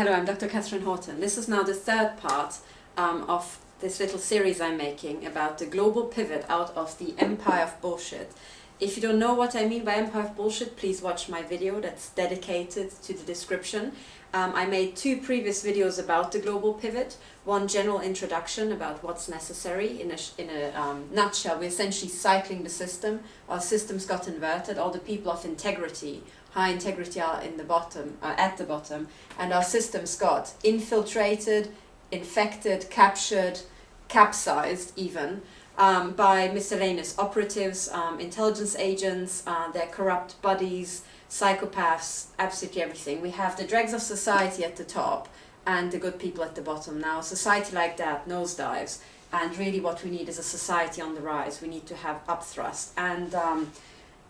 Hello, I'm Dr. Katherine Horton. This is now the third part of this little series I'm making about the global pivot out of the empire of bullshit. If you don't know what I mean by empire of bullshit, please watch my video that's dedicated to the description. I made two previous videos about the global pivot. One general introduction about what's necessary. In a nutshell, we're essentially cycling the system. Our systems got inverted. All the people of integrity, high integrity, are in the bottom, at the bottom, and our systems got infiltrated, infected, captured, capsized even, by miscellaneous operatives, intelligence agents, their corrupt buddies, psychopaths, absolutely everything. We have the dregs of society at the top and the good people at the bottom. Now, a society like that nosedives, and really what we need is a society on the rise. We need to have upthrust. And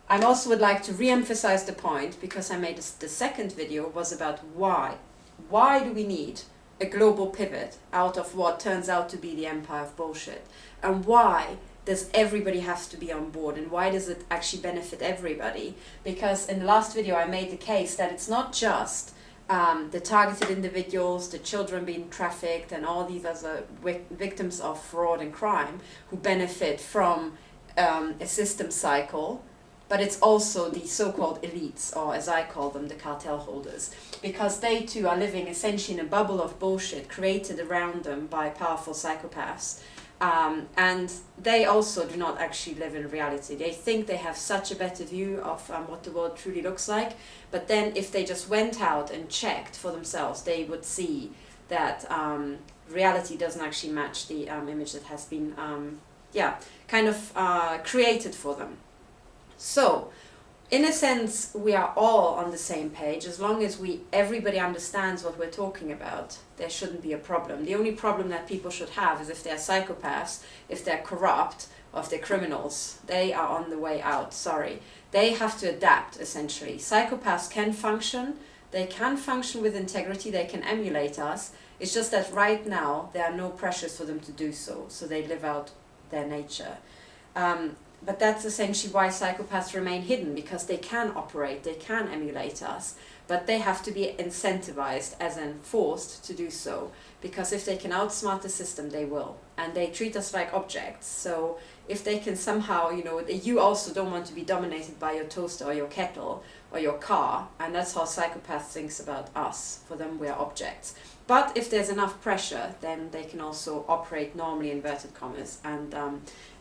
I also would like to re-emphasize the point, because I made the second video was about why. Why do we need a global pivot out of what turns out to be the empire of bullshit? And why does everybody have to be on board, and why does it actually benefit everybody? Because in the last video I made the case that it's not just the targeted individuals, the children being trafficked, and all these other victims of fraud and crime who benefit from a system cycle, but it's also the so-called elites, or as I call them, the cartel holders, because they too are living essentially in a bubble of bullshit created around them by powerful psychopaths. And they also do not actually live in reality. They think they have such a better view of what the world truly looks like, but then if they just went out and checked for themselves, they would see that reality doesn't actually match the image that has been created for them. So, in a sense, we are all on the same page. As long as everybody understands what we're talking about, there shouldn't be a problem. The only problem that people should have is if they're psychopaths, if they're corrupt, or if they're criminals. They are on the way out, sorry. They have to adapt, essentially. Psychopaths can function. They can function with integrity. They can emulate us. It's just that right now, there are no pressures for them to do so. So they live out their nature. But that's essentially why psychopaths remain hidden, because they can operate, they can emulate us, but they have to be incentivized, as in forced to do so, because if they can outsmart the system, they will. And they treat us like objects. So if they can somehow, you also don't want to be dominated by your toaster or your kettle or your car, and that's how psychopaths thinks about us. For them, we are objects. But if there's enough pressure, then they can also operate normally, inverted commas, and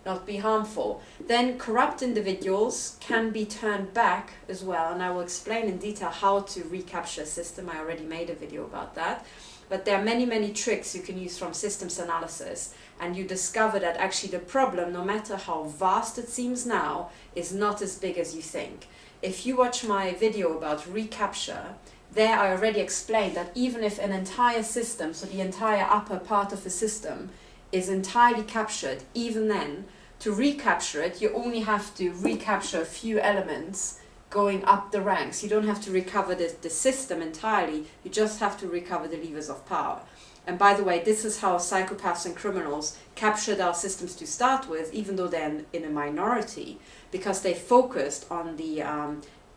not be harmful. Then corrupt individuals can be turned back as well, and I will explain in detail how to recapture a system. I already made a video about that. But there are many, many tricks you can use from systems analysis, and you discover that actually the problem, no matter how vast it seems now, is not as big as you think. If you watch my video about recapture, there I already explained that even if an entire system, so the entire upper part of the system, is entirely captured, even then, to recapture it, you only have to recapture a few elements going up the ranks. You don't have to recover the system entirely, you just have to recover the levers of power. And by the way, this is how psychopaths and criminals captured our systems to start with, even though they're in a minority, because they focused on the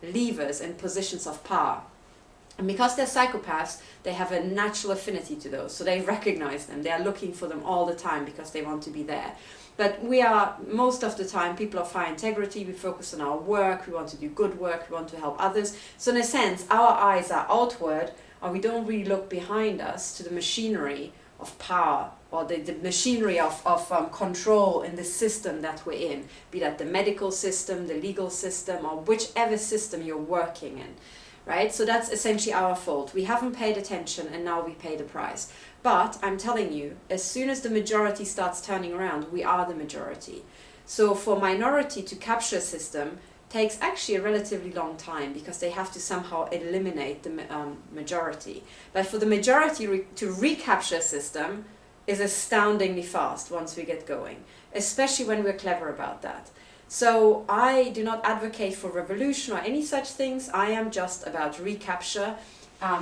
levers and positions of power. And because they're psychopaths, they have a natural affinity to those. So they recognize them. They are looking for them all the time because they want to be there. But we are, most of the time, people of high integrity. We focus on our work. We want to do good work. We want to help others. So in a sense, our eyes are outward, and we don't really look behind us to the machinery of power, or the machinery of control in the system that we're in, be that the medical system, the legal system, or whichever system you're working in. Right? So that's essentially our fault. We haven't paid attention, and now we pay the price. But I'm telling you, as soon as the majority starts turning around, we are the majority. So for minority to capture a system takes actually a relatively long time, because they have to somehow eliminate the majority. But for the majority to recapture a system is astoundingly fast once we get going, especially when we're clever about that. So I do not advocate for revolution or any such things. I am just about recapture.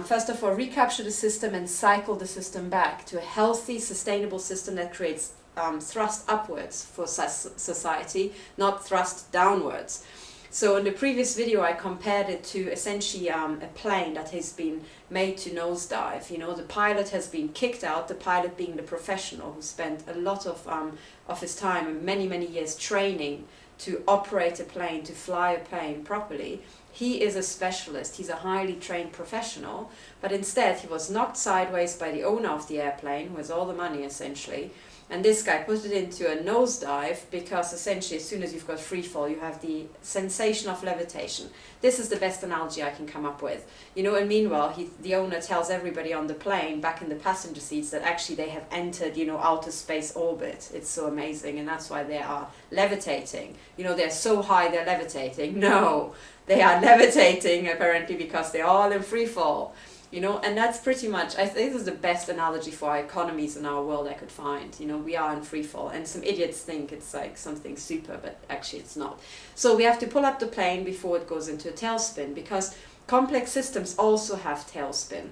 First of all, recapture the system and cycle the system back to a healthy, sustainable system that creates thrust upwards for society, not thrust downwards. So in the previous video I compared it to essentially a plane that has been made to nosedive. You know, the pilot has been kicked out, the pilot being the professional who spent a lot of his time and many years training to operate a plane, to fly a plane properly. He is a specialist, he's a highly trained professional, but instead he was knocked sideways by the owner of the airplane, who has all the money essentially, and this guy put it into a nosedive because essentially as soon as you've got free fall you have the sensation of levitation. This is the best analogy I can come up with. You know, and meanwhile the owner tells everybody on the plane back in the passenger seats that actually they have entered, you know, outer space orbit. It's so amazing, and that's why they are levitating. You know, they're so high they're levitating. No, they are levitating apparently because they're all in free fall. You know, and that's pretty much, I think this is the best analogy for our economies in our world I could find. You know, we are in free fall, and some idiots think it's like something super, but actually it's not. So we have to pull up the plane before it goes into a tailspin, because complex systems also have tailspin.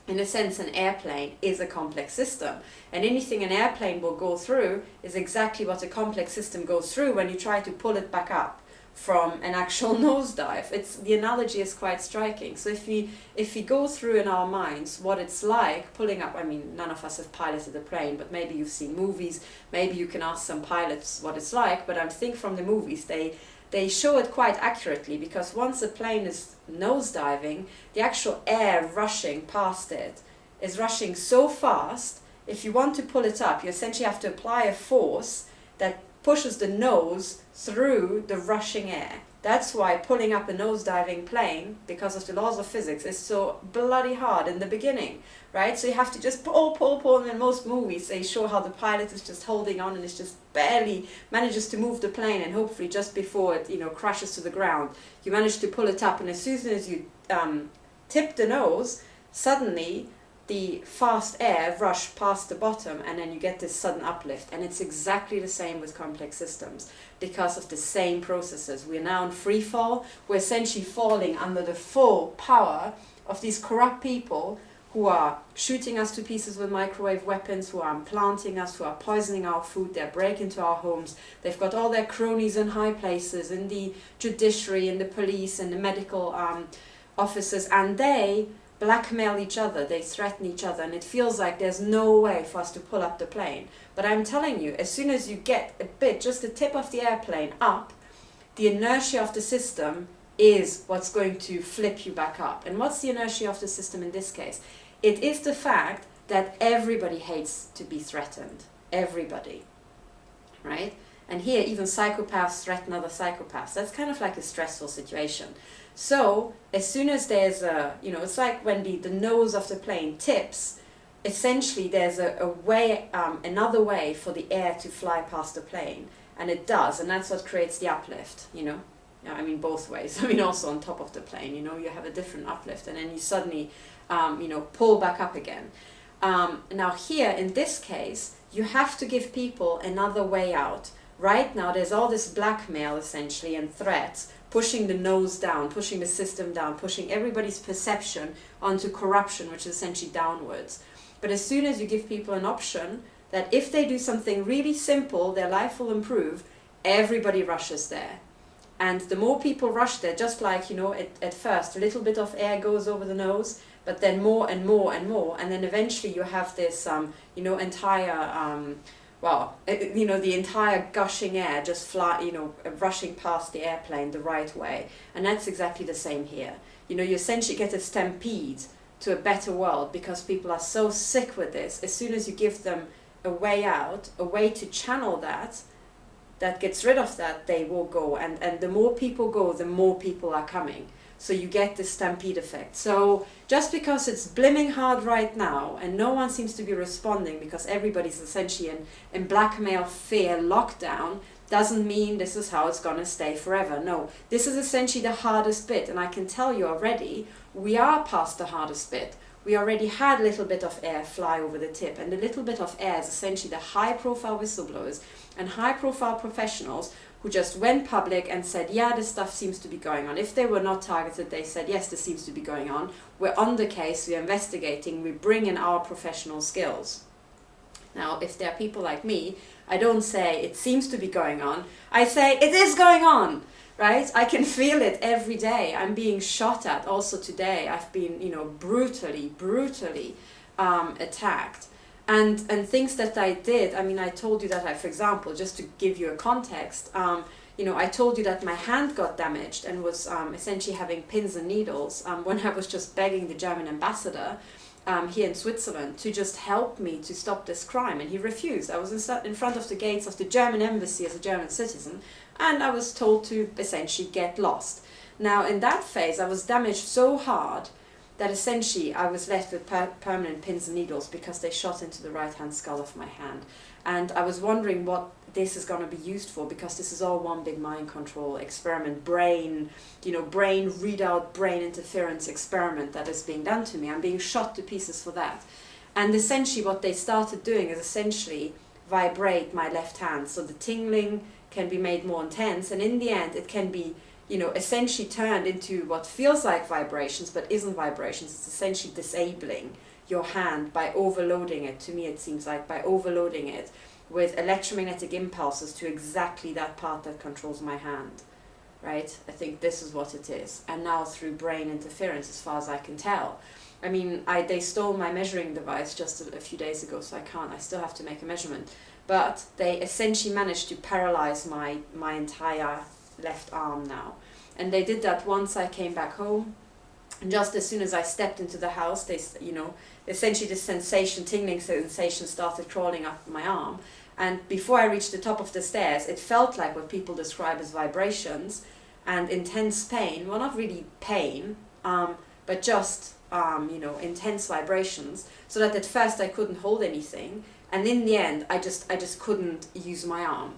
In a sense, an airplane is a complex system, and anything an airplane will go through is exactly what a complex system goes through when you try to pull it back up from an actual nosedive. The analogy is quite striking. So if we go through in our minds what it's like pulling up, I mean, none of us have piloted a plane, but maybe you've seen movies, maybe you can ask some pilots what it's like, but I think from the movies they show it quite accurately, because once a plane is nosediving, the actual air rushing past it is rushing so fast, if you want to pull it up, you essentially have to apply a force that pushes the nose through the rushing air. That's why pulling up a nosediving plane, because of the laws of physics, is so bloody hard in the beginning, right? So you have to just pull, and in most movies they show how the pilot is just holding on and is just barely manages to move the plane, and hopefully just before it, you know, crashes to the ground, you manage to pull it up, and as soon as you tip the nose, suddenly the fast air rush past the bottom, and then you get this sudden uplift. And it's exactly the same with complex systems because of the same processes. We're now in free fall. We're essentially falling under the full power of these corrupt people who are shooting us to pieces with microwave weapons, who are implanting us, who are poisoning our food, they're breaking into our homes. They've got all their cronies in high places, in the judiciary, in the police, in the medical offices, and they blackmail each other, they threaten each other, and it feels like there's no way for us to pull up the plane. But I'm telling you, as soon as you get a bit, just the tip of the airplane up, the inertia of the system is what's going to flip you back up. And what's the inertia of the system in this case? It is the fact that everybody hates to be threatened. Everybody. Right? And here even psychopaths threaten other psychopaths. That's kind of like a stressful situation. So as soon as there's a, you know, it's like when the nose of the plane tips, essentially there's a way, another way for the air to fly past the plane. And it does, and that's what creates the uplift, you know. I mean, both ways. I mean, also on top of the plane, you know, you have a different uplift, and then you suddenly, you know, pull back up again. Now here, in this case, you have to give people another way out. Right now, there's all this blackmail, essentially, and threats, pushing the nose down, pushing the system down, pushing everybody's perception onto corruption, which is essentially downwards. But as soon as you give people an option that if they do something really simple, their life will improve, everybody rushes there. And the more people rush there, just like, you know, at first, a little bit of air goes over the nose, but then more and more and more, and then eventually you have this, you know, entire, you know, the entire gushing air just rushing past the airplane the right way. And that's exactly the same here. You know, you essentially get a stampede to a better world because people are so sick with this. As soon as you give them a way out, a way to channel that gets rid of that, they will go. And the more people go, the more people are coming. So you get this stampede effect. So just because it's blimming hard right now and no one seems to be responding because everybody's essentially in blackmail, fear, lockdown, doesn't mean this is how it's going to stay forever. No, this is essentially the hardest bit. And I can tell you already, we are past the hardest bit. We already had a little bit of air fly over the tip. And the little bit of air is essentially the high-profile whistleblowers and high-profile professionals who just went public and said, yeah, this stuff seems to be going on. If they were not targeted, they said, yes, this seems to be going on. We're on the case, we're investigating, we bring in our professional skills. Now, if there are people like me, I don't say it seems to be going on. I say it is going on. right? I can feel it every day. I'm being shot at also today. I've been, brutally attacked. And things that I did, I mean, I told you that for example, just to give you a context, I told you that my hand got damaged and was essentially having pins and needles when I was just begging the German ambassador here in Switzerland to just help me to stop this crime, and he refused. I was in front of the gates of the German embassy as a German citizen, and I was told to essentially get lost. Now in that phase I was damaged so hard that essentially I was left with permanent pins and needles because they shot into the right hand skull of my hand. And I was wondering what this is going to be used for, because this is all one big mind control experiment, brain readout, brain interference experiment that is being done to me. I'm being shot to pieces for that. And essentially what they started doing is essentially vibrate my left hand, so the tingling can be made more intense, and in the end it can be essentially turned into what feels like vibrations but isn't vibrations. It's essentially disabling your hand by overloading it, to me it seems like, by overloading it with electromagnetic impulses to exactly that part that controls my hand, right? I think this is what it is. And now through brain interference, as far as I can tell. I mean, they stole my measuring device just a few days ago, so I still have to make a measurement. But they essentially managed to paralyze my entire left arm now. And they did that once I came back home. And just as soon as I stepped into the house, essentially this tingling sensation started crawling up my arm. And before I reached the top of the stairs, it felt like what people describe as vibrations and intense pain. Well, not really pain, but just, intense vibrations. So that at first I couldn't hold anything. And in the end, I just couldn't use my arm.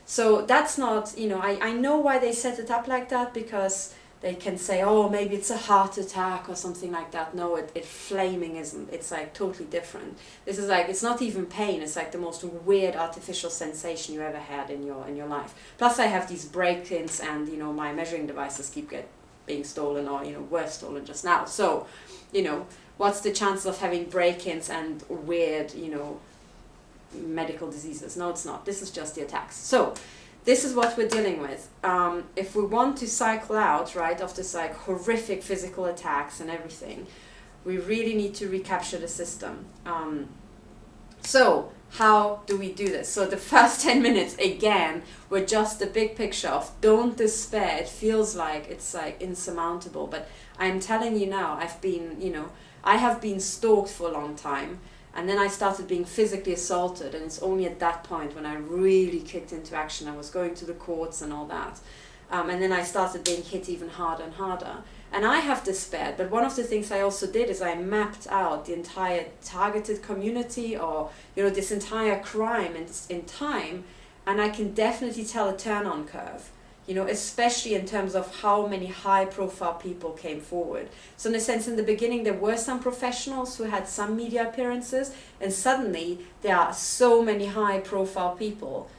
So that's not, I know why they set it up like that, because they can say, oh, maybe it's a heart attack or something like that. No, it flaming isn't. It's like totally different. This is like, it's not even pain. It's like the most weird artificial sensation you ever had in your life. Plus I have these break-ins, and, my measuring devices keep being stolen, or, were stolen just now. So, what's the chances of having break-ins and weird, medical diseases? No, it's not. This is just the attacks. So this is what we're dealing with. If we want to cycle out, right, of this like horrific physical attacks and everything, we really need to recapture the system. So how do we do this? So the first 10 minutes, again, were just the big picture of don't despair. It feels like it's like insurmountable, but I'm telling you now, I have been stalked for a long time. And then I started being physically assaulted, and it's only at that point when I really kicked into action. I was going to the courts and all that. And then I started being hit even harder and harder. And I have despaired, but one of the things I also did is I mapped out the entire targeted community, or, this entire crime in time, and I can definitely tell a turn-on curve. Especially in terms of how many high-profile people came forward. So in a sense, in the beginning, there were some professionals who had some media appearances, and suddenly there are so many high-profile people,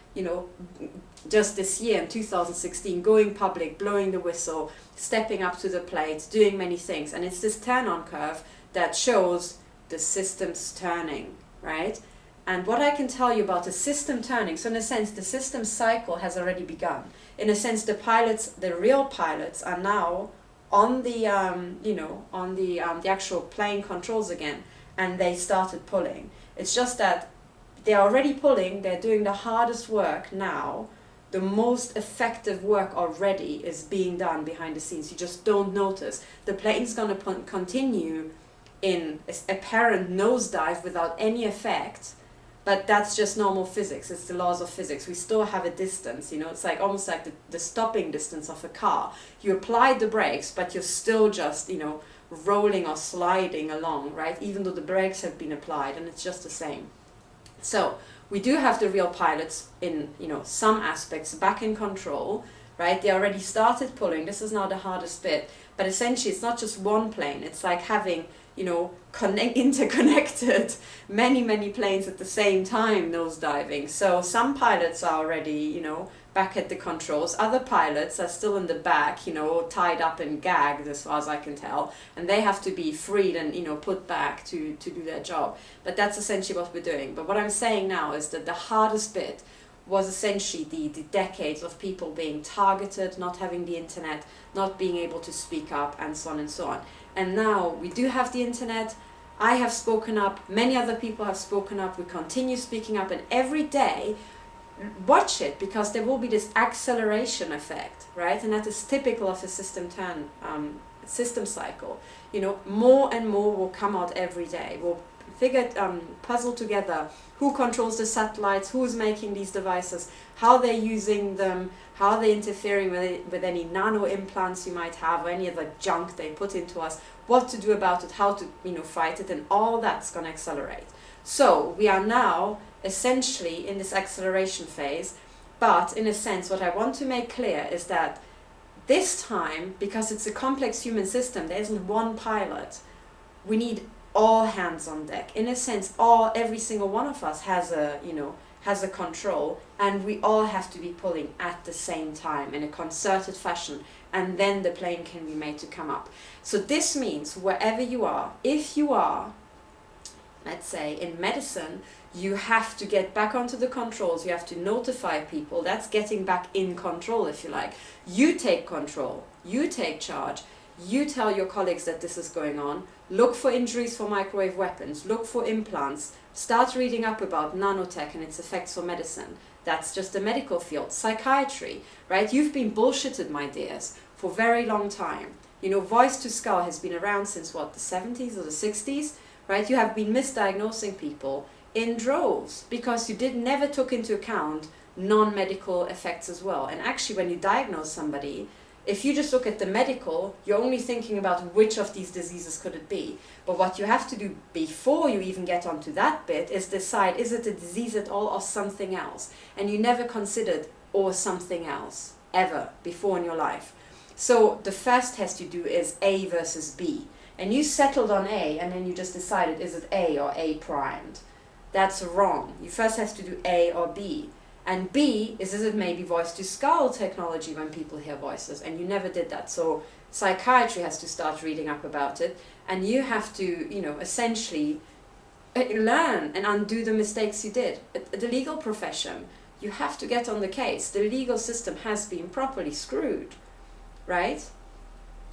just this year in 2016, going public, blowing the whistle, stepping up to the plate, doing many things. And it's this turn-on curve that shows the system's turning, right? And what I can tell you about the system turning, so in a sense, the system cycle has already begun. In a sense, the real pilots are now on the, the actual plane controls again, and they started pulling. It's just that they're already pulling, they're doing the hardest work now. The most effective work already is being done behind the scenes. You just don't notice. The plane's going to continue in apparent nosedive without any effect. But that's just normal physics. It's the laws of physics. We still have a distance, it's like almost like the stopping distance of a car. You applied the brakes, but you're still just, rolling or sliding along, right? Even though the brakes have been applied, and it's just the same. So we do have the real pilots in, some aspects back in control, right? They already started pulling. This is now the hardest bit. But essentially, it's not just one plane. It's like having, interconnected many planes at the same time nosediving. So some pilots are already, back at the controls. Other pilots are still in the back, tied up and gagged as far as I can tell. And they have to be freed and, put back to do their job. But that's essentially what we're doing. But what I'm saying now is that the hardest bit was essentially the decades of people being targeted, not having the internet, not being able to speak up, and so on and so on. And now we do have the internet. I have spoken up, many other people have spoken up, we continue speaking up, and every day, watch it, because there will be this acceleration effect, right? And that is typical of a system cycle. You know, more and more will come out every day. We'll puzzle together who controls the satellites, who's making these devices, how they're using them, how they're interfering with any nano implants you might have, or any other junk they put into us, what to do about it, how to, you know, fight it, and all that's going to accelerate. So we are now essentially in this acceleration phase, but in a sense what I want to make clear is that this time, because it's a complex human system, there isn't one pilot. We need all hands on deck. In a sense, every single one of us has a control, and we all have to be pulling at the same time in a concerted fashion, and then the plane can be made to come up. So this means wherever you are, if you are, let's say in medicine, you have to get back onto the controls, you have to notify people. That's getting back in control, if you like. You take control, you take charge, you tell your colleagues that this is going on. Look for injuries for microwave weapons, look for implants, start reading up about nanotech and its effects for medicine. That's just the medical field. Psychiatry, right? You've been bullshitted, my dears, for a very long time. You know, voice to skull has been around since what, the 70s or the 60s, right? You have been misdiagnosing people in droves because you never took into account non-medical effects as well. And actually, when you diagnose somebody, if you just look at the medical, you're only thinking about which of these diseases could it be. But what you have to do before you even get onto that bit is decide, is it a disease at all or something else? And you never considered or something else ever before in your life. So the first test you do is A versus B. And you settled on A, and then you just decided, is it A or A primed? That's wrong. You first have to do A or B. And B is it maybe voice to skull technology when people hear voices, and you never did that. So psychiatry has to start reading up about it, and you have to, you know, essentially learn and undo the mistakes you did. The legal profession, you have to get on the case. The legal system has been properly screwed, right?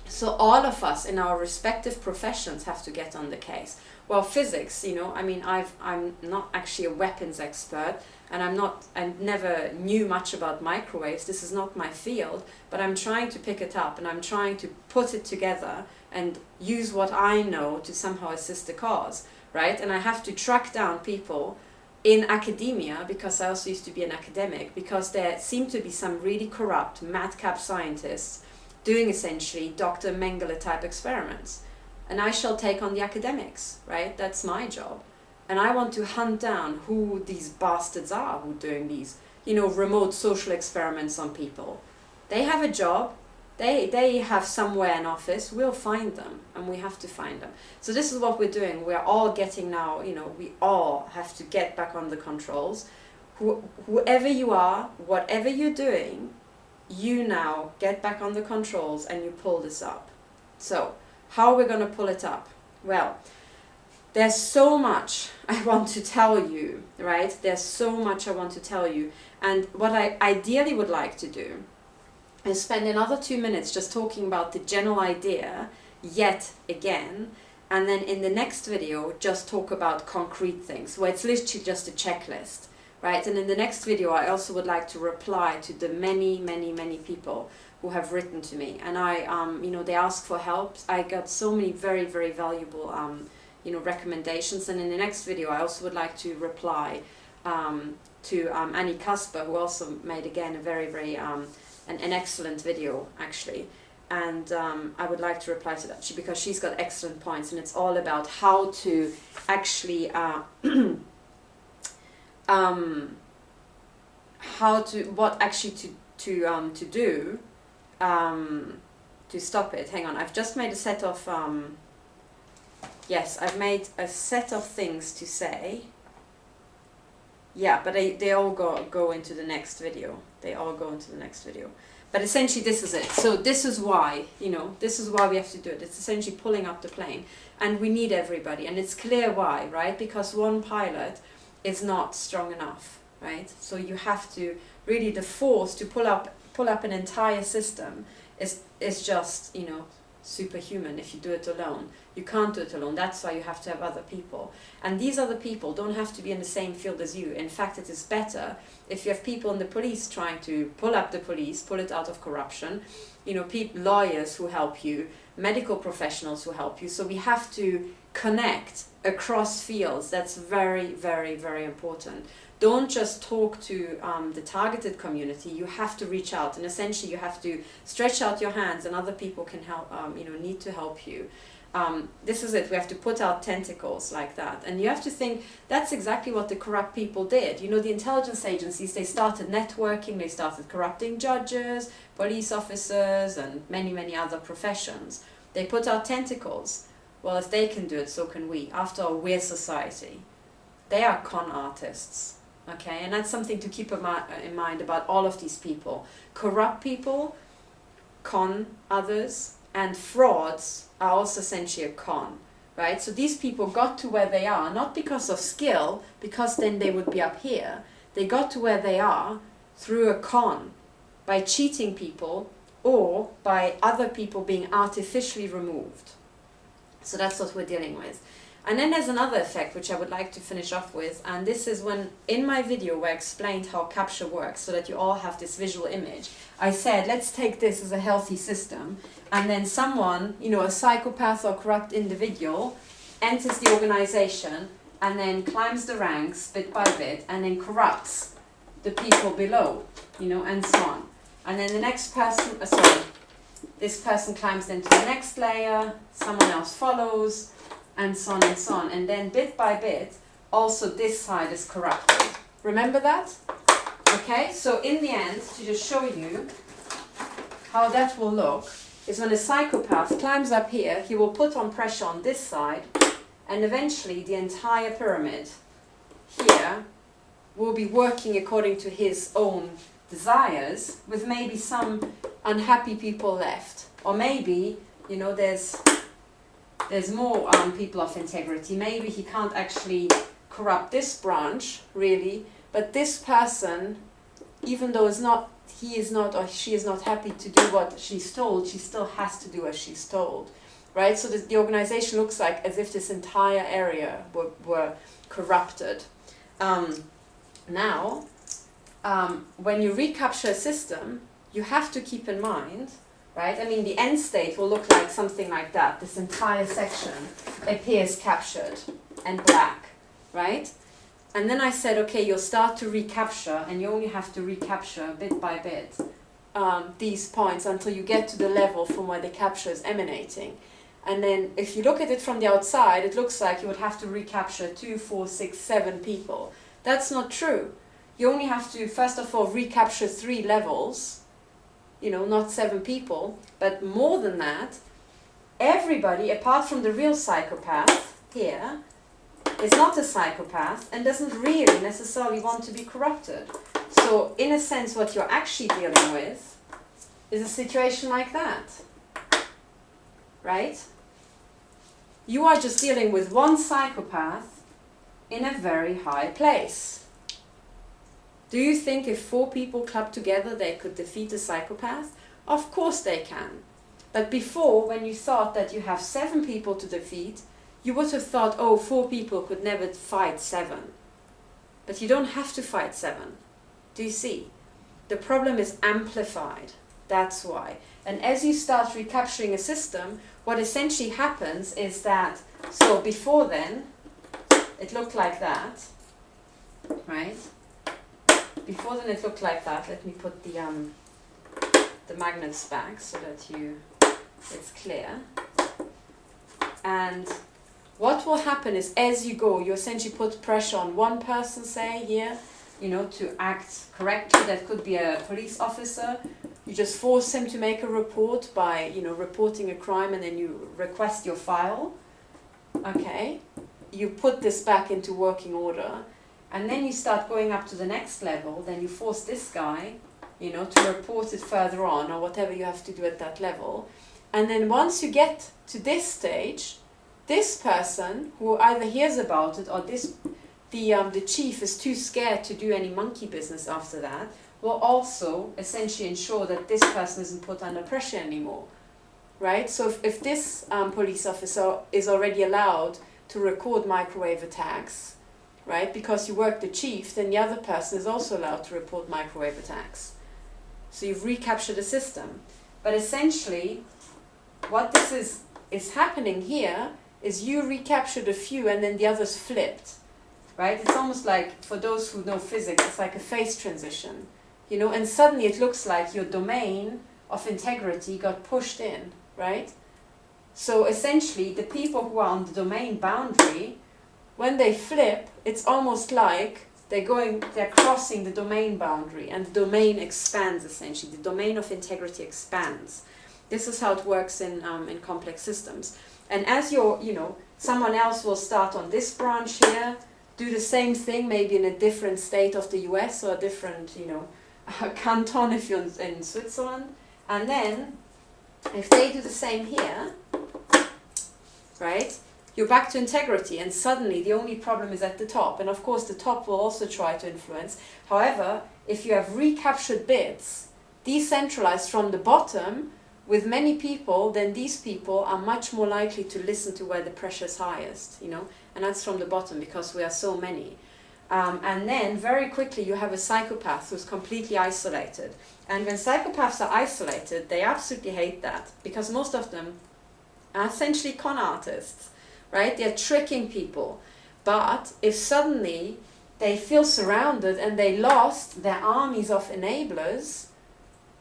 So all of us in our respective professions have to get on the case. Well, physics, you know, I mean, I'm not actually a weapons expert, and I never knew much about microwaves. This is not my field, but I'm trying to pick it up, and I'm trying to put it together and use what I know to somehow assist the cause, right? And I have to track down people in academia, because I also used to be an academic, because there seem to be some really corrupt, madcap scientists doing essentially Dr. Mengele type experiments. And I shall take on the academics, right? That's my job. And I want to hunt down who these bastards are who are doing these, you know, remote social experiments on people. They have a job, they have somewhere an office, we'll find them, and we have to find them. So this is what we're doing. We're all getting now, you know, we all have to get back on the controls. Whoever you are, whatever you're doing, you now get back on the controls and you pull this up. So, how are we going to pull it up? Well, there's so much I want to tell you, right? There's so much I want to tell you. And what I ideally would like to do is spend another 2 minutes just talking about the general idea, yet again, and then in the next video, just talk about concrete things, where it's literally just a checklist, right? And in the next video, I also would like to reply to the many, many, many people who have written to me. And I, you know, they ask for help. I got so many very, very valuable, you know, recommendations. And in the next video, I also would like to reply to Annie Kasper, who also made, again, a very, very, an excellent video, actually. And I would like to reply to that, because she's got excellent points, and it's all about how to actually, what actually to do to stop it. Hang on, I've just made a set of, yes, I've made a set of things to say. Yeah, but they all go into the next video. They all go into the next video. But essentially this is it. So this is why, you know, this is why we have to do it. It's essentially pulling up the plane. And we need everybody. And it's clear why, right? Because one pilot is not strong enough. right? So you have to really, the force to pull up an entire system is just, you know, superhuman if you do it alone. You can't do it alone. That's why you have to have other people. And these other people don't have to be in the same field as you. In fact, it is better if you have people in the police trying to pull up the police, pull it out of corruption, you know, lawyers who help you, medical professionals who help you. So we have to connect across fields. That's very, very, very important. Don't just talk to the targeted community. You have to reach out, and essentially you have to stretch out your hands, and other people can help, you know, need to help you. This is it. We have to put out tentacles like that. And you have to think that's exactly what the corrupt people did. You know, the intelligence agencies, they started networking, they started corrupting judges, police officers, and many, many other professions. They put out tentacles. Well, if they can do it, so can we. After all, we're society. They are con artists. Okay, and that's something to keep in mind about all of these people. Corrupt people con others, and frauds are also essentially a con, right? So these people got to where they are, not because of skill, because then they would be up here. They got to where they are through a con, by cheating people or by other people being artificially removed. So that's what we're dealing with. And then there's another effect which I would like to finish off with, and this is when in my video where I explained how capture works so that you all have this visual image. I said, let's take this as a healthy system, and then someone, you know, a psychopath or corrupt individual enters the organization and then climbs the ranks bit by bit and then corrupts the people below, you know, and so on. And then the next person, this person climbs into the next layer, someone else follows, and so on and so on. And then bit by bit, also this side is corrupted. Remember that? Okay, so in the end, to just show you how that will look, is when a psychopath climbs up here, he will put on pressure on this side, and eventually the entire pyramid here will be working according to his own desires, with maybe some unhappy people left. Or maybe, you know, there's more people of integrity. Maybe he can't actually corrupt this branch, really, but this person, even though he is not or she is not happy to do what she's told, she still has to do as she's told, right? So the organization looks like as if this entire area were corrupted. Now, when you recapture a system, you have to keep in mind, right? I mean, the end state will look like something like that. This entire section appears captured and black, right? And then I said, okay, you'll start to recapture, and you only have to recapture bit by bit these points until you get to the level from where the capture is emanating. And then if you look at it from the outside, it looks like you would have to recapture 2, 4, 6, 7 people. That's not true. You only have to, first of all, recapture 3 levels, you know, not 7 people, but more than that, everybody, apart from the real psychopath here, is not a psychopath and doesn't really necessarily want to be corrupted. So, in a sense, what you're actually dealing with is a situation like that, right? You are just dealing with one psychopath in a very high place. Do you think if 4 people clubbed together they could defeat a psychopath? Of course they can. But before, when you thought that you have 7 people to defeat, you would have thought, oh, 4 people could never fight 7. But you don't have to fight 7. Do you see? The problem is amplified. That's why. And as you start recapturing a system, what essentially happens is that, so before then, it looked like that, right? Before then it looked like that. Let me put the magnets back so that it's clear. And what will happen is, as you go, you essentially put pressure on one person, say here, you know, to act correctly. That could be a police officer. You just force him to make a report by, you know, reporting a crime, and then you request your file. Okay, you put this back into working order, and then you start going up to the next level. Then you force this guy, you know, to report it further on, or whatever you have to do at that level. And then once you get to this stage, this person who either hears about it or this the chief is too scared to do any monkey business after that, will also essentially ensure that this person isn't put under pressure anymore, right? So if this police officer is already allowed to record microwave attacks, right, because you work the chief, then the other person is also allowed to report microwave attacks. So you've recaptured the system. But essentially, what this is happening here is you recaptured a few and then the others flipped, right? It's almost like, for those who know physics, it's like a phase transition, you know, and suddenly it looks like your domain of integrity got pushed in, right? So essentially, the people who are on the domain boundary, when they flip, it's almost like they're crossing the domain boundary, and the domain expands essentially. The domain of integrity expands. This is how it works in complex systems. And as someone else will start on this branch here, do the same thing, maybe in a different state of the US or a different, canton if you're in Switzerland. And then, if they do the same here, right, you're back to integrity, and suddenly the only problem is at the top. And of course the top will also try to influence. However, if you have recaptured bits decentralized from the bottom with many people, then these people are much more likely to listen to where the pressure is highest, and that's from the bottom because we are so many. And then very quickly you have a psychopath who's completely isolated. And when psychopaths are isolated, they absolutely hate that, because most of them are essentially con artists, right? They're tricking people. But if suddenly they feel surrounded and they lost their armies of enablers,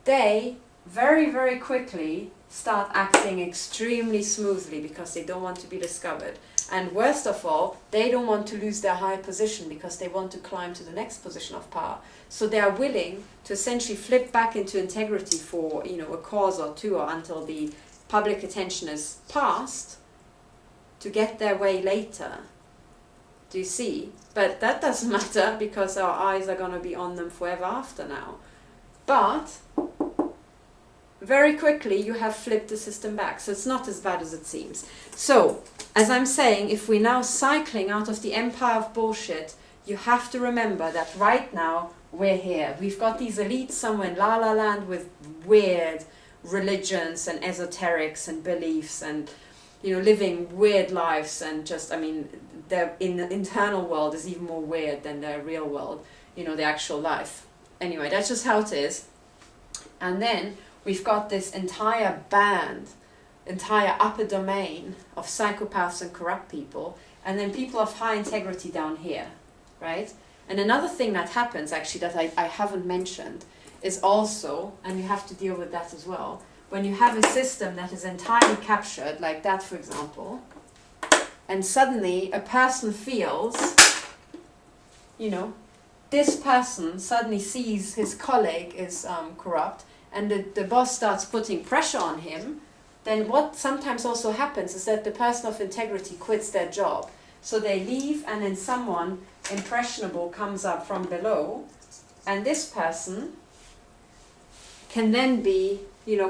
they very, very quickly start acting extremely smoothly because they don't want to be discovered. And worst of all, they don't want to lose their high position because they want to climb to the next position of power. So they are willing to essentially flip back into integrity for, a cause or two, or until the public attention is passed, to get their way later. Do you see? But that doesn't matter because our eyes are going to be on them forever after now. But very quickly you have flipped the system back. So it's not as bad as it seems. So, as I'm saying, if we're now cycling out of the empire of bullshit, you have to remember that right now we're here. We've got these elites somewhere in La La Land with weird religions and esoterics and beliefs and, living weird lives, and just, their internal world is even more weird than their real world, the actual life. Anyway, that's just how it is. And then we've got this entire entire upper domain of psychopaths and corrupt people, and then people of high integrity down here, right? And another thing that happens, actually, that I haven't mentioned, is also, and you have to deal with that as well, when you have a system that is entirely captured, like that, for example, and suddenly a person feels, this person suddenly sees his colleague is corrupt, and the boss starts putting pressure on him, then what sometimes also happens is that the person of integrity quits their job. So they leave, and then someone impressionable comes up from below, and this person can then be,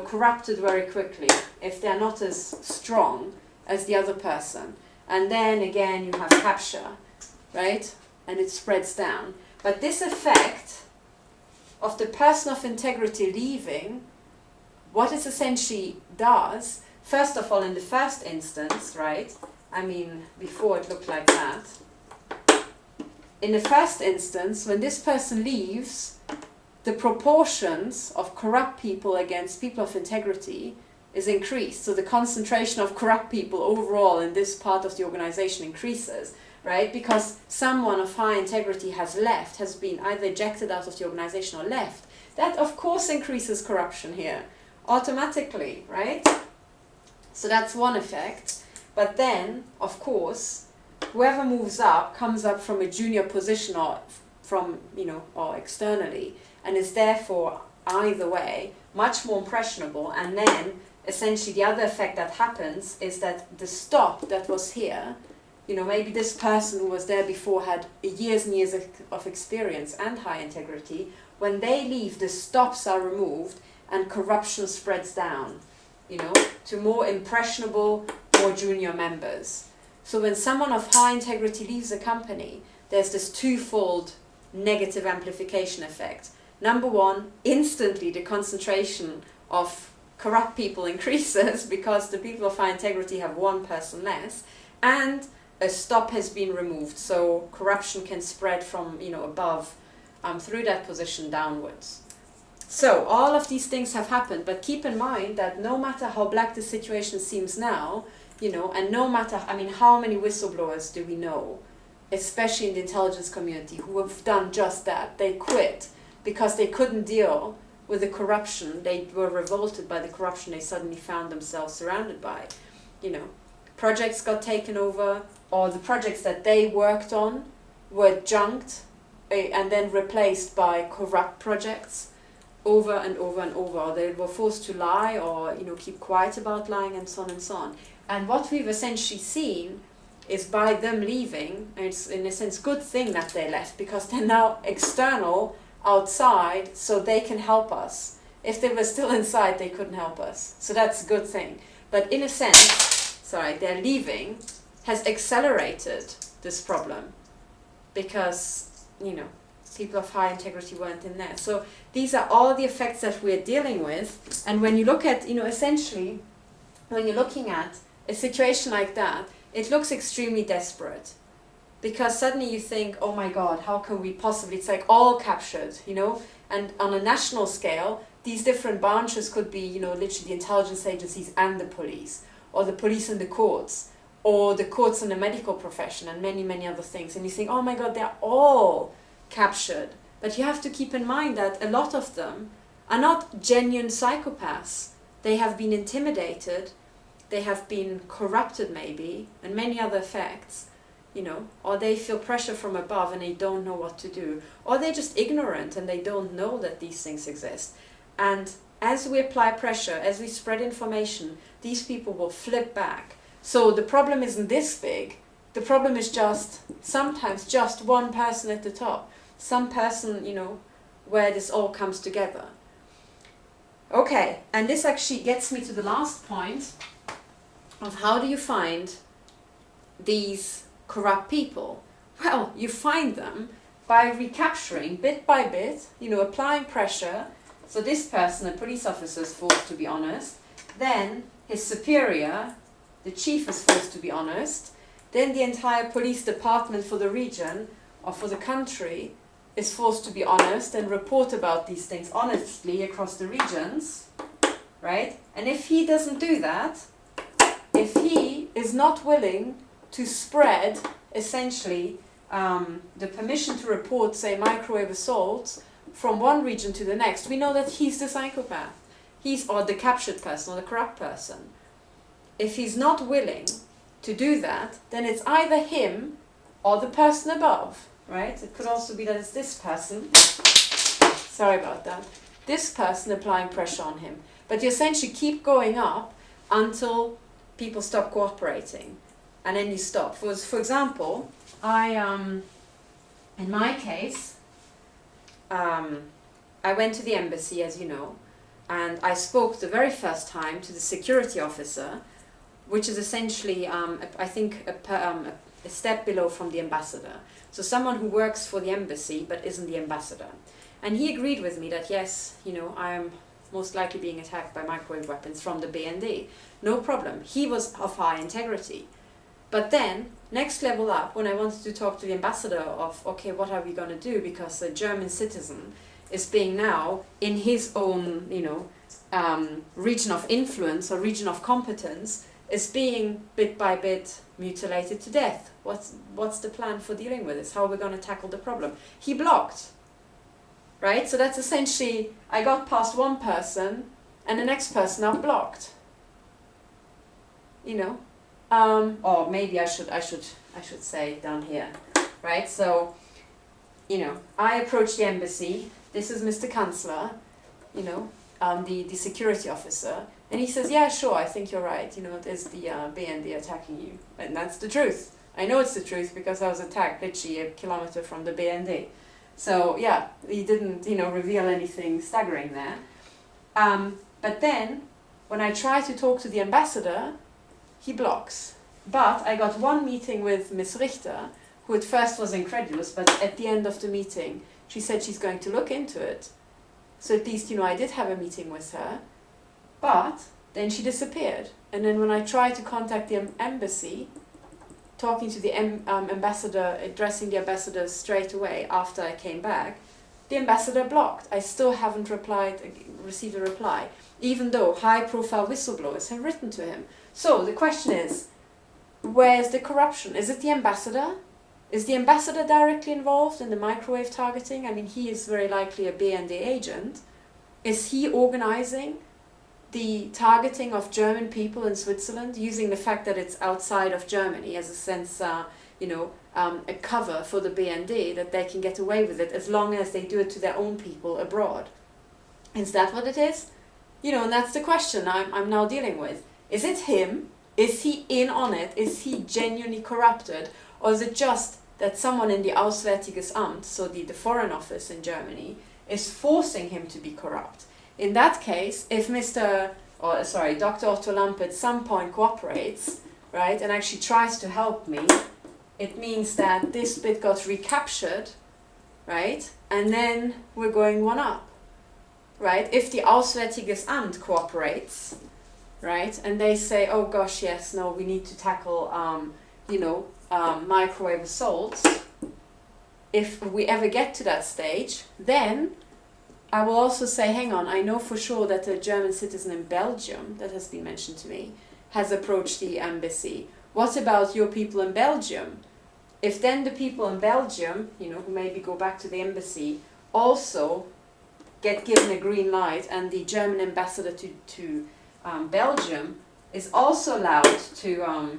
corrupted very quickly if they're not as strong as the other person. And then again you have capture, right? And it spreads down. But this effect of the person of integrity leaving, what it essentially does, first of all, in the first instance, right? Before it looked like that. In the first instance, when this person leaves, the proportions of corrupt people against people of integrity is increased. So the concentration of corrupt people overall in this part of the organization increases, right? Because someone of high integrity has been either ejected out of the organization or left. That, of course, increases corruption here, automatically, right? So that's one effect. But then, of course, whoever moves up comes up from a junior position or from, or externally, and is therefore, either way, much more impressionable. And then, essentially, the other effect that happens is that the stop that was here, maybe this person who was there before had years and years of experience and high integrity. When they leave, the stops are removed and corruption spreads down, to more impressionable, more junior members. So when someone of high integrity leaves a company, there's this twofold negative amplification effect. Number one, instantly the concentration of corrupt people increases because the people of high integrity have one person less, and a stop has been removed, so corruption can spread from above through that position downwards. So all of these things have happened, but keep in mind that no matter how black the situation seems now, and no matter, how many whistleblowers do we know, especially in the intelligence community, who have done just that? They quit because they couldn't deal with the corruption. They were revolted by the corruption they suddenly found themselves surrounded by. Projects got taken over, or the projects that they worked on were junked and then replaced by corrupt projects over and over and over. Or they were forced to lie or keep quiet about lying, and so on and so on. And what we've essentially seen is, by them leaving, and it's in a sense good thing that they left, because they're now external, outside, so they can help us. If they were still inside, they couldn't help us. So that's a good thing. But in a sense, their leaving has accelerated this problem, because people of high integrity weren't in there. So these are all the effects that we're dealing with. And when you look at, essentially, when you're looking at a situation like that, it looks extremely desperate, because suddenly you think, oh my God, how can we possibly, it's like all captured, and on a national scale, these different branches could be, literally the intelligence agencies and the police, or the police and the courts, or the courts and the medical profession, and many, many other things. And you think, oh my God, they're all captured. But you have to keep in mind that a lot of them are not genuine psychopaths. They have been intimidated, they have been corrupted maybe, and many other effects, or they feel pressure from above and they don't know what to do, or they're just ignorant and they don't know that these things exist. And as we apply pressure, as we spread information, these people will flip back. So the problem isn't this big. The problem is sometimes just one person at the top. Some person, where this all comes together. Okay, and this actually gets me to the last point of how do you find these corrupt people? Well, you find them by recapturing bit by bit, applying pressure. So this person, a police officer, is forced to be honest. Then his superior, the chief, is forced to be honest. Then the entire police department for the region or for the country is forced to be honest and report about these things honestly across the regions, right? And if he doesn't do that, if he is not willing to spread, essentially, the permission to report, say, microwave assaults from one region to the next, we know that he's the psychopath. Or the captured person, or the corrupt person. If he's not willing to do that, then it's either him or the person above, right? It could also be that it's this person. Sorry about that. This person applying pressure on him. But you essentially keep going up until people stop cooperating. And then you stop. For example, in my case, I went to the embassy, as you know, and I spoke the very first time to the security officer, which is essentially, I think, a step below from the ambassador. So someone who works for the embassy but isn't the ambassador. And he agreed with me that, yes, I am most likely being attacked by microwave weapons from the BND. No problem. He was of high integrity. But then, next level up, when I wanted to talk to the ambassador of, okay, what are we going to do? Because a German citizen is being now, in his own, region of influence or region of competence, is being bit by bit mutilated to death. What's the plan for dealing with this? How are we going to tackle the problem? He blocked, right? So that's essentially, I got past one person and the next person I've blocked. Or maybe I should say down here, right? So, I approached the embassy. This is Mr. Kanzler, the security officer. And he says, yeah, sure, I think you're right. There's the BND attacking you. And that's the truth. I know it's the truth because I was attacked literally a kilometer from the BND. So, yeah, he didn't, reveal anything staggering there. But then, when I try to talk to the ambassador, he blocks. But I got one meeting with Miss Richter, who at first was incredulous, but at the end of the meeting, she said she's going to look into it. So at least, I did have a meeting with her. But then she disappeared. And then when I tried to contact the embassy, talking to the ambassador, addressing the ambassador straight away after I came back, the ambassador blocked. I still haven't received a reply, even though high-profile whistleblowers have written to him. So the question is, where's the corruption? Is it the ambassador? Is the ambassador directly involved in the microwave targeting? I mean, he is very likely a BND agent. Is he organizing the targeting of German people in Switzerland, using the fact that it's outside of Germany as a sense, a cover for the BND, that they can get away with it as long as they do it to their own people abroad? Is that what it is? And that's the question I'm now dealing with. Is it him? Is he in on it? Is he genuinely corrupted? Or is it just that someone in the Auswärtiges Amt, so the Foreign Office in Germany, is forcing him to be corrupt? In that case, if Dr. Otto Lampe at some point cooperates, right, and actually tries to help me, it means that this bit got recaptured, right, and then we're going one up, right? If the Auswärtiges Amt cooperates, right, and they say, oh gosh, yes, no, we need to tackle, microwave assaults, if we ever get to that stage, then I will also say, hang on, I know for sure that a German citizen in Belgium, that has been mentioned to me, has approached the embassy. What about your people in Belgium? If then the people in Belgium, who maybe go back to the embassy, also get given a green light, and the German ambassador to Belgium is also allowed to,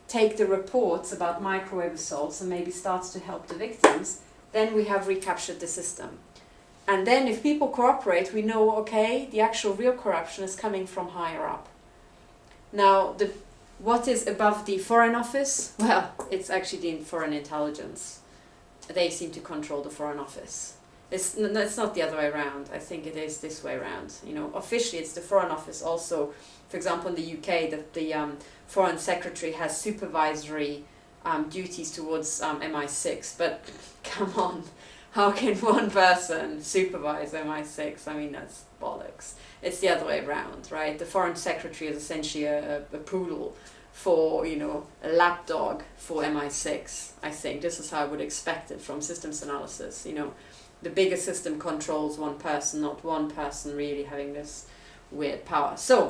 take the reports about microwave assaults and maybe starts to help the victims, then we have recaptured the system. And then if people cooperate, we know, okay, the actual real corruption is coming from higher up. Now, what is above the Foreign Office? Well, it's actually the Foreign Intelligence. They seem to control the Foreign Office. It's not the other way around. I think it is this way around. Officially it's the Foreign Office also. For example, in the UK, the Foreign Secretary has supervisory duties towards MI6, but come on, how can one person supervise MI6? I mean, that's bollocks. It's the other way around, right? The Foreign Secretary is essentially a poodle for, a lapdog for MI6, I think. This is how I would expect it from systems analysis. The bigger system controls one person, not one person really having this weird power. So,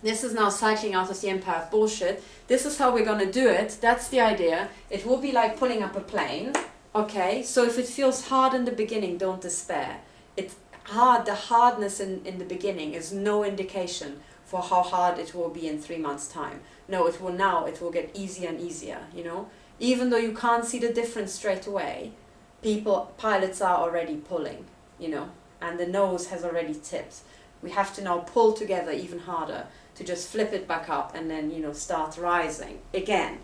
this is now cycling out of the empire of bullshit. This is how we're going to do it. That's the idea. It will be like pulling up a plane. Okay, so if it feels hard in the beginning, don't despair. It's hard. The hardness in the beginning is no indication for how hard it will be in 3 months' time. No, it will get easier and easier, Even though you can't see the difference straight away, pilots are already pulling, and the nose has already tipped. We have to now pull together even harder to just flip it back up and then, start rising again.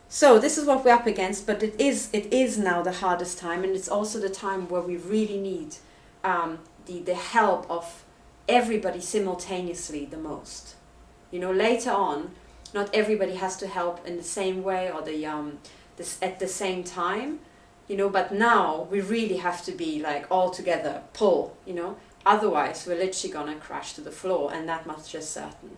So this is what we're up against, but it is now the hardest time, and it's also the time where we really need the help of everybody simultaneously the most. Later on, not everybody has to help in the same way or at the same time, but now we really have to be like all together, pull, otherwise we're literally gonna crash to the floor, and that much is certain,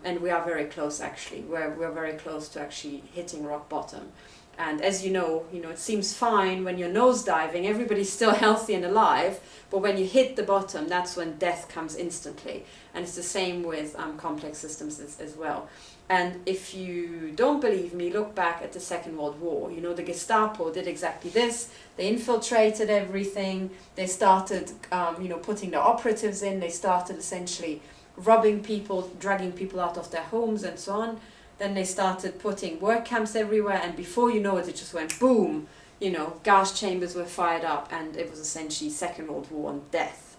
and we are very close actually. We're very close to actually hitting rock bottom. And as you know, it seems fine when you're nosediving, everybody's still healthy and alive, but when you hit the bottom, that's when death comes instantly. And it's the same with complex systems as well. And if you don't believe me, look back at the Second World War. The Gestapo did exactly this. They infiltrated everything. They started, putting the operatives in. They started essentially robbing people, dragging people out of their homes and so on. Then they started putting work camps everywhere, and before you know it, it just went boom. Gas chambers were fired up, and it was essentially Second World War on death,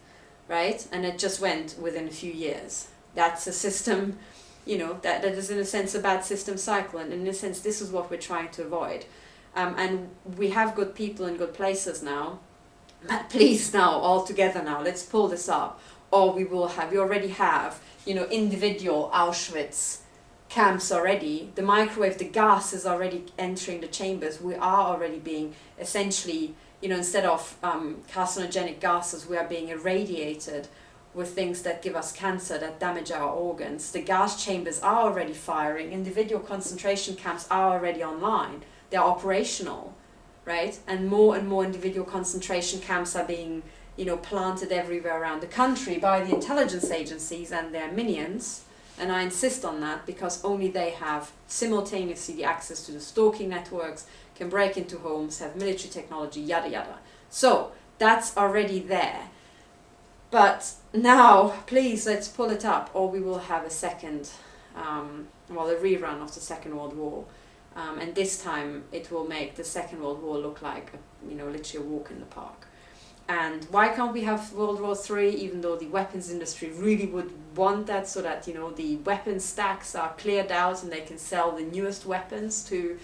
right? And it just went within a few years. That's a system, that is in a sense a bad system cycle, and in a sense this is what we're trying to avoid. And we have good people in good places now, but please now, all together now, let's pull this up. or we already have, you know, individual Auschwitz camps already. The microwave, the gas is already entering the chambers. We are already being essentially, you know, instead of carcinogenic gases, we are being irradiated with things that give us cancer, that damage our organs. The gas chambers are already firing. Individual concentration camps are already online. They're operational, right? And more individual concentration camps are being, you know, planted everywhere around the country by the intelligence agencies and their minions. And I insist on that because only they have simultaneously the access to the stalking networks, can break into homes, have military technology, yada yada. So that's already there. But now, please, let's pull it up, or we will have a second, a rerun of the Second World War. And this time it will make the Second World War look like, you know, literally a walk in the park. And why can't we have World War III, even though the weapons industry really would want that, so that, you know, the weapon stacks are cleared out and they can sell the newest weapons to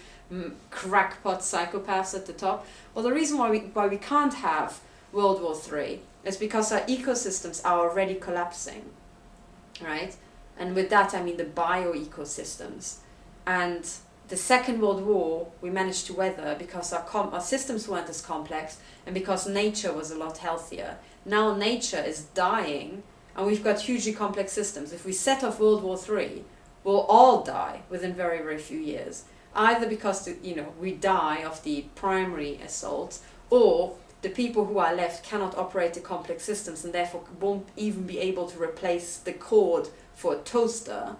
crackpot psychopaths at the top? Well, the reason why we can't have World War III is because our ecosystems are already collapsing, right? And with that I mean the bio-ecosystems. And the Second World War we managed to weather because our systems weren't as complex and because nature was a lot healthier. Now nature is dying and we've got hugely complex systems. If we set off World War III, we'll all die within very, very few years. Either because we die of the primary assault, or the people who are left cannot operate the complex systems and therefore won't even be able to replace the cord for a toaster.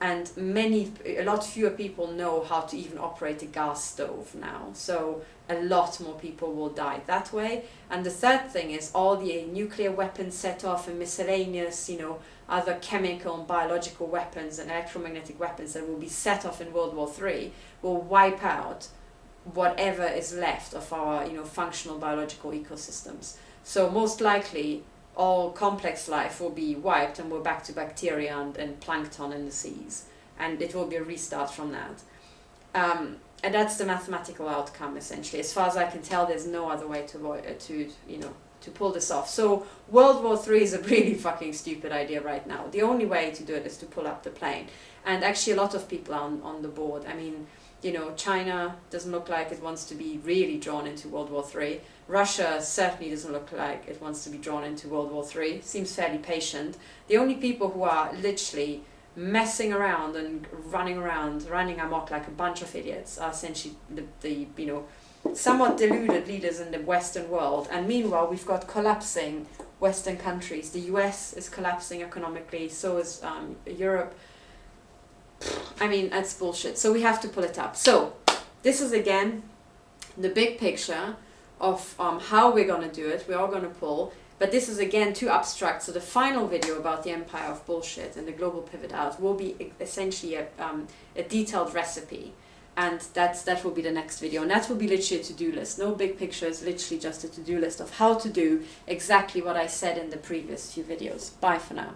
And a lot fewer people know how to even operate a gas stove now. So a lot more people will die that way. And the third thing is all the nuclear weapons set off and miscellaneous, you know, other chemical and biological weapons and electromagnetic weapons that will be set off in World War III will wipe out whatever is left of our, you know, functional biological ecosystems. So most likely all complex life will be wiped and we're back to bacteria and plankton in the seas, and it will be a restart from that. And that's the mathematical outcome essentially. As far as I can tell, there's no other way to pull this off. So World War III is a really fucking stupid idea right now. The only way to do it is to pull up the plane. And actually a lot of people are on the board. I mean, you know, China doesn't look like it wants to be really drawn into World War III. Russia certainly doesn't look like it wants to be drawn into World War III. Seems fairly patient. The only people who are literally messing around and running amok like a bunch of idiots are essentially the you know, somewhat deluded leaders in the Western world. And meanwhile, we've got collapsing Western countries. The US is collapsing economically, so is Europe. I mean, that's bullshit. So we have to pull it up. So this is again the big picture of how we're going to do it. We're all going to pull. But this is again too abstract. So the final video about the empire of bullshit and the global pivot out will be essentially a detailed recipe. And that will be the next video. And that will be literally a to-do list. No big pictures, literally just a to-do list of how to do exactly what I said in the previous few videos. Bye for now.